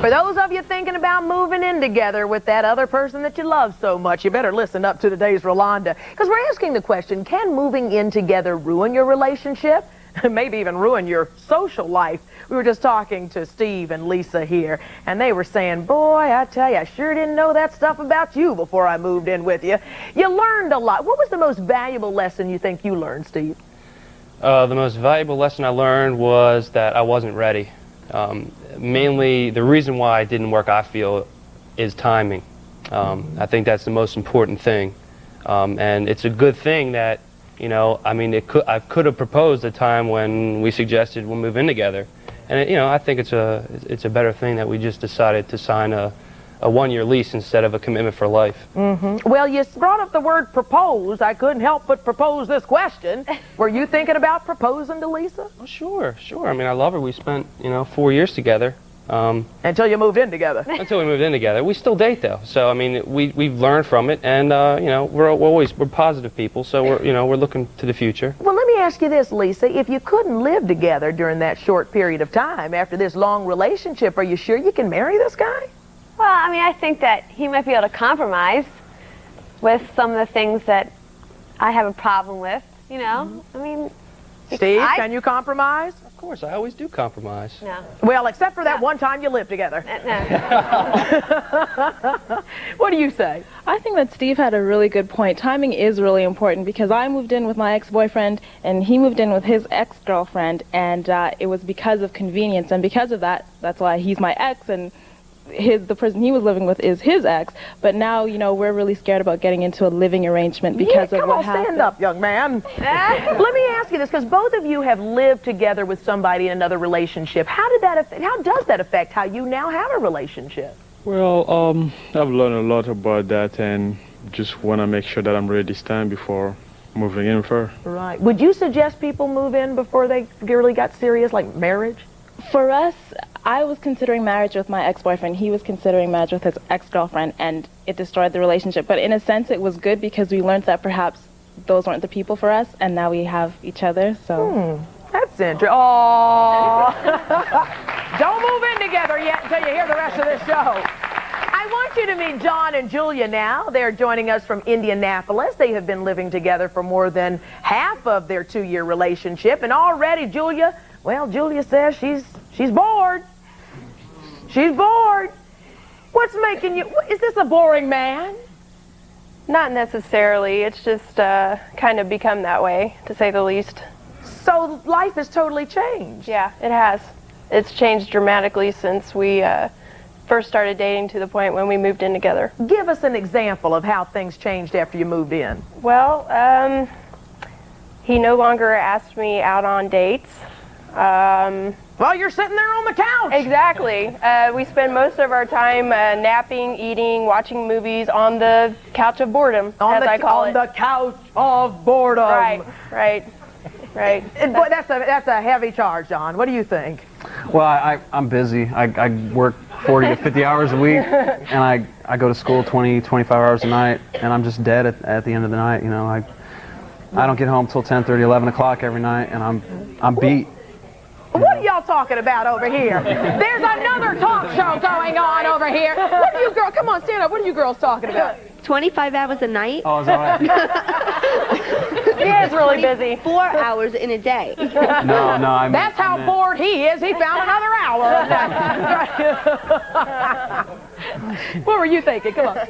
For those of you thinking about moving in together with that other person that you love so much, you better listen up to today's Rolonda. Because we're asking the question, can moving in together ruin your relationship? Maybe even ruin your social life. We were just talking to Steve and Lisa here, and they were saying, boy, I tell you, I sure didn't know that stuff about you before I moved in with you. You learned a lot. What was the most valuable lesson you think you learned, Steve? The most valuable lesson I learned was that I wasn't ready. Mainly, the reason why it didn't work, I feel, is timing. I think that's the most important thing. And it's a good thing that, you know, I mean, I could have proposed a time when we suggested we'll move in together. And, you know, I think it's a better thing that we just decided to sign a one-year lease instead of a commitment for life. Well, you brought up the word propose. I couldn't help but propose this question. Were you thinking about proposing to Lisa? Oh, sure. I mean, I love her. We spent, 4 years together. Until you moved in together. Until we moved in together. We still date, though. So, I mean, we've learned from it, and, we're positive people, so we're looking to the future. Well, let me ask you this, Lisa. If you couldn't live together during that short period of time after this long relationship, are you sure you can marry this guy? Well, I mean, I think that he might be able to compromise with some of the things that I have a problem with, you know? I mean... Steve, can you compromise? Of course, I always do compromise. No. Well, except for that one time you lived together. No. What do you say? I think that Steve had a really good point. Timing is really important because I moved in with my ex-boyfriend and he moved in with his ex-girlfriend, and it was because of convenience, and because of that, that's why he's my ex, and the person he was living with is his ex. But now, we're really scared about getting into a living arrangement because of what happened. Come on, stand up, young man. Let me ask you this, because both of you have lived together with somebody in another relationship. How does that affect how you now have a relationship? Well, I've learned a lot about that, and just want to make sure that I'm ready this time before moving in with her. Right. Would you suggest people move in before they really got serious, like marriage? For us, I was considering marriage with my ex-boyfriend. He was considering marriage with his ex-girlfriend, and it destroyed the relationship. But in a sense, it was good because we learned that perhaps those weren't the people for us, and now we have each other, so... That's interesting. Oh, don't move in together yet until you hear the rest of this show. I want you to meet John and Julia now. They're joining us from Indianapolis. They have been living together for more than half of their 2-year relationship, and already Julia says she's bored. She's bored. What's making you... Is this a boring man? Not necessarily. It's just kind of become that way, to say the least. So life has totally changed. Yeah, it has. It's changed dramatically since we first started dating to the point when we moved in together. Give us an example of how things changed after you moved in. Well, he no longer asked me out on dates. Well, you're sitting there on the couch. Exactly. We spend most of our time napping, eating, watching movies on the couch of boredom, as I call it. On the couch of boredom. Right. Boy, that's a heavy charge, John. What do you think? Well, I'm busy. I work 40 to 50 hours a week, and I go to school 20, 25 hours a night, and I'm just dead at the end of the night. I don't get home till 10:30, 11 o'clock every night, and I'm beat. What are y'all talking about over here? There's another talk show going on over here. What are you girls? Come on, stand up. What are you girls talking about? 25 hours a night? Oh, is that right? He is really busy. 4 hours in a day. No, That's how bored he is. He found another hour. What were you thinking? Come on.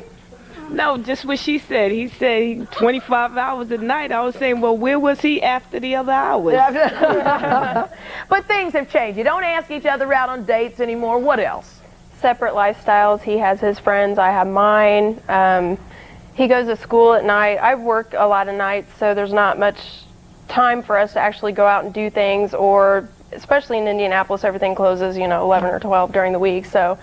No, just what she said. He said 25 hours a night. I was saying, well, where was he after the other hours? But things have changed. You don't ask each other out on dates anymore. What else? Separate lifestyles. He has his friends. I have mine. He goes to school at night. I work a lot of nights, so there's not much time for us to actually go out and do things, or especially in Indianapolis, everything closes, 11 or 12 during the week. So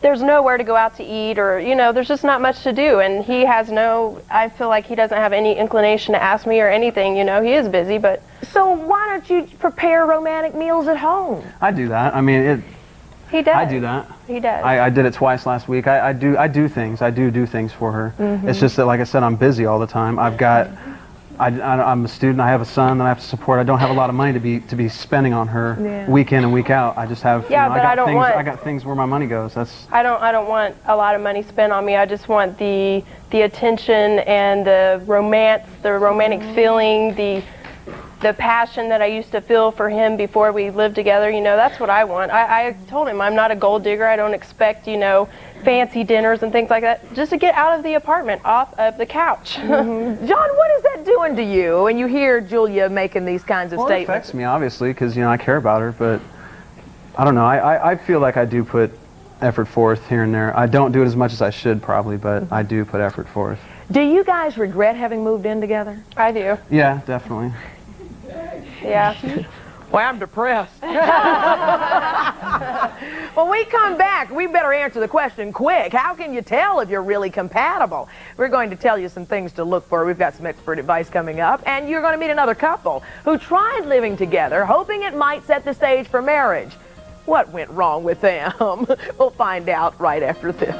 there's nowhere to go out to eat, or, there's just not much to do. And he has I feel like he doesn't have any inclination to ask me or anything. He is busy, but... So why don't you prepare romantic meals at home? I do that. I mean, he does. I do that. He does. I did it twice last week. I do things. I do things for her. It's just that, like I said, I'm busy all the time. I've got I'm a student. I have a son that I have to support. I don't have a lot of money to be spending on her week in and week out. I just have. Yeah, but I got things where my money goes. That's. I don't want a lot of money spent on me. I just want the attention and the romance, the romantic feeling, the passion that I used to feel for him before we lived together. You know, that's what I want. I told him I'm not a gold digger. I don't expect, you know, fancy dinners and things like that. Just to get out of the apartment, off of the couch. John, what is that doing to you when you hear Julia making these kinds of Well, it statements? affects me, obviously, because, you know, I care about her, but I don't know. I feel like I do put effort forth here and there. I don't do it as much as I should, probably, but I do put effort forth. Do you guys regret having moved in together? I do. Yeah, definitely. Yeah. Well, I'm depressed. When we come back, we better answer the question quick. How can you tell if you're really compatible? We're going to tell you some things to look for. We've got some expert advice coming up. And you're going to meet another couple who tried living together, hoping it might set the stage for marriage. What went wrong with them? We'll find out right after this.